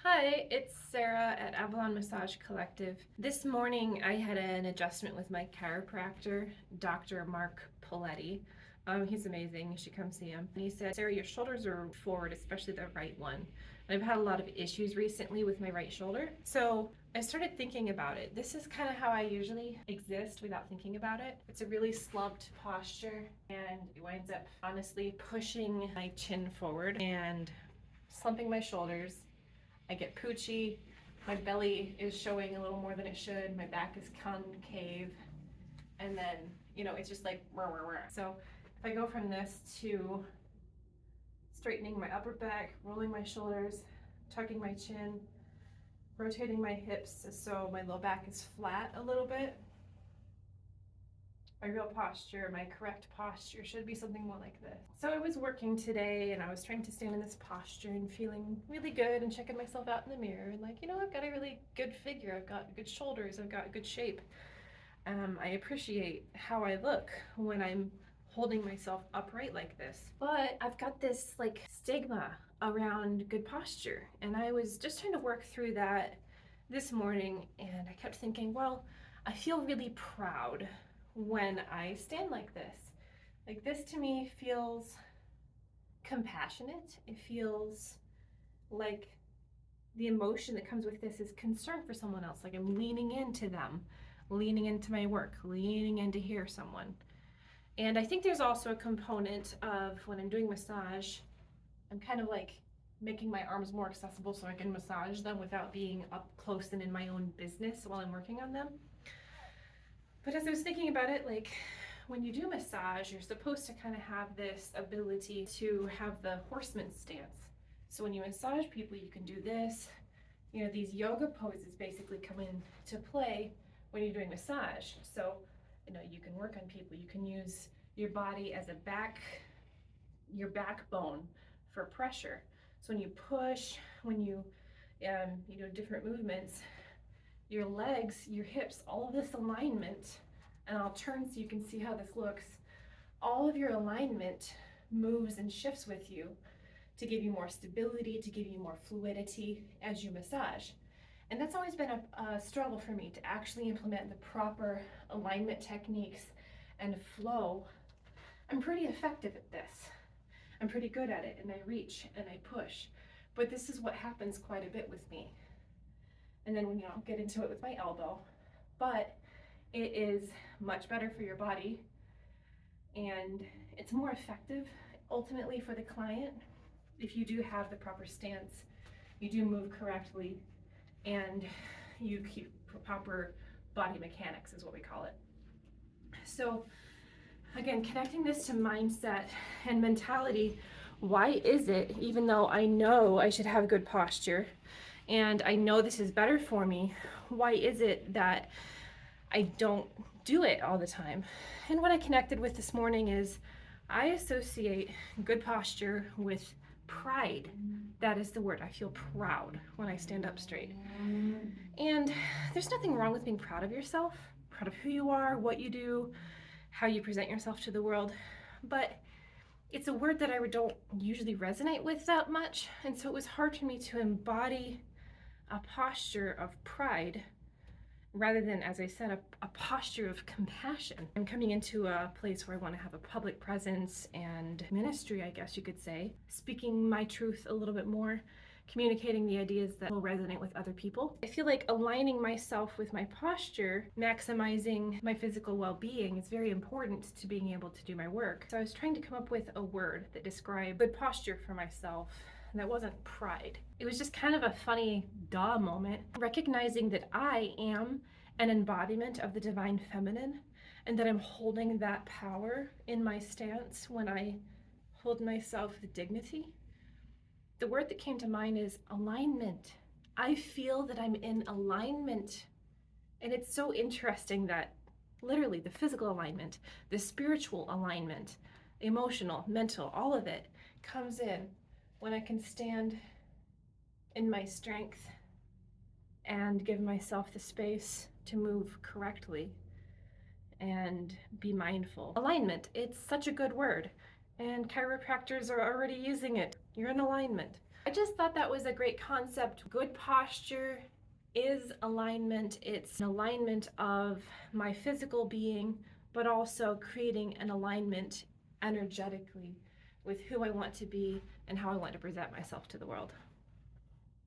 Hi, it's Sarah at Avalon Massage Collective. This morning I had an adjustment with my chiropractor, Dr. Mark Poletti. He's amazing. You should come see him. And he said, Sarah, your shoulders are forward, especially the right one. And I've had a lot of issues recently with my right shoulder. So I started thinking about it. This is kind of how I usually exist without thinking about it. It's a really slumped posture and it winds up honestly pushing my chin forward and slumping my shoulders. I get poochy, my belly is showing a little more than it should, my back is concave, and then, it's just like, rah, rah, rah. So if I go from this to straightening my upper back, rolling my shoulders, tucking my chin, rotating my hips so my low back is flat a little bit, my real posture, my correct posture should be something more like this. So I was working today and I was trying to stand in this posture and feeling really good and checking myself out in the mirror and like, I've got a really good figure, I've got good shoulders, I've got good shape. I appreciate how I look when I'm holding myself upright like this. But I've got this like stigma around good posture and I was just trying to work through that this morning and I kept thinking, well, I feel really proud when I stand like this. Like this to me feels compassionate. It feels like the emotion that comes with this is concern for someone else. Like I'm leaning into them, leaning into my work, leaning in to hear someone. And I think there's also a component of when I'm doing massage, I'm kind of like making my arms more accessible so I can massage them without being up close and in my own business while I'm working on them. But as I was thinking about it, like when you do massage, you're supposed to kind of have this ability to have the horseman stance. So when you massage people, you can do this. These yoga poses basically come into play when you're doing massage. So, you can work on people. You can use your body as your backbone for pressure. So when you push, when you different movements, your legs, your hips, all of this alignment, and I'll turn so you can see how this looks. All of your alignment moves and shifts with you to give you more stability, to give you more fluidity as you massage. And that's always been a struggle for me to actually implement the proper alignment techniques and flow. I'm pretty effective at this. I'm pretty good at it and I reach and I push. But this is what happens quite a bit with me. And then I'll get into it with my elbow. But it is much better for your body and it's more effective ultimately for the client if you do have the proper stance, you do move correctly, and you keep proper body mechanics is what we call it. So again, connecting this to mindset and mentality, why is it, even though I know I should have good posture and I know this is better for me, why is it that I don't do it all the time? And what I connected with this morning is I associate good posture with pride. That is the word. I feel proud when I stand up straight. And there's nothing wrong with being proud of yourself, proud of who you are, what you do, how you present yourself to the world. But it's a word that I don't usually resonate with that much. And so it was hard for me to embody a posture of pride rather than, as I said, a posture of compassion. I'm coming into a place where I want to have a public presence and ministry, I guess you could say, speaking my truth a little bit more, communicating the ideas that will resonate with other people. I feel like aligning myself with my posture, maximizing my physical well-being is very important to being able to do my work. So I was trying to come up with a word that described good posture for myself. And that wasn't pride. It was just kind of a funny duh moment, recognizing that I am an embodiment of the divine feminine and that I'm holding that power in my stance when I hold myself with dignity. The word that came to mind is alignment. I feel that I'm in alignment. And it's so interesting that literally the physical alignment, the spiritual alignment, emotional, mental, all of it comes in when I can stand in my strength and give myself the space to move correctly and be mindful. Alignment, it's such a good word, and chiropractors are already using it. You're in alignment. I just thought that was a great concept. Good posture is alignment. It's an alignment of my physical being, but also creating an alignment energetically with who I want to be and how I want to present myself to the world.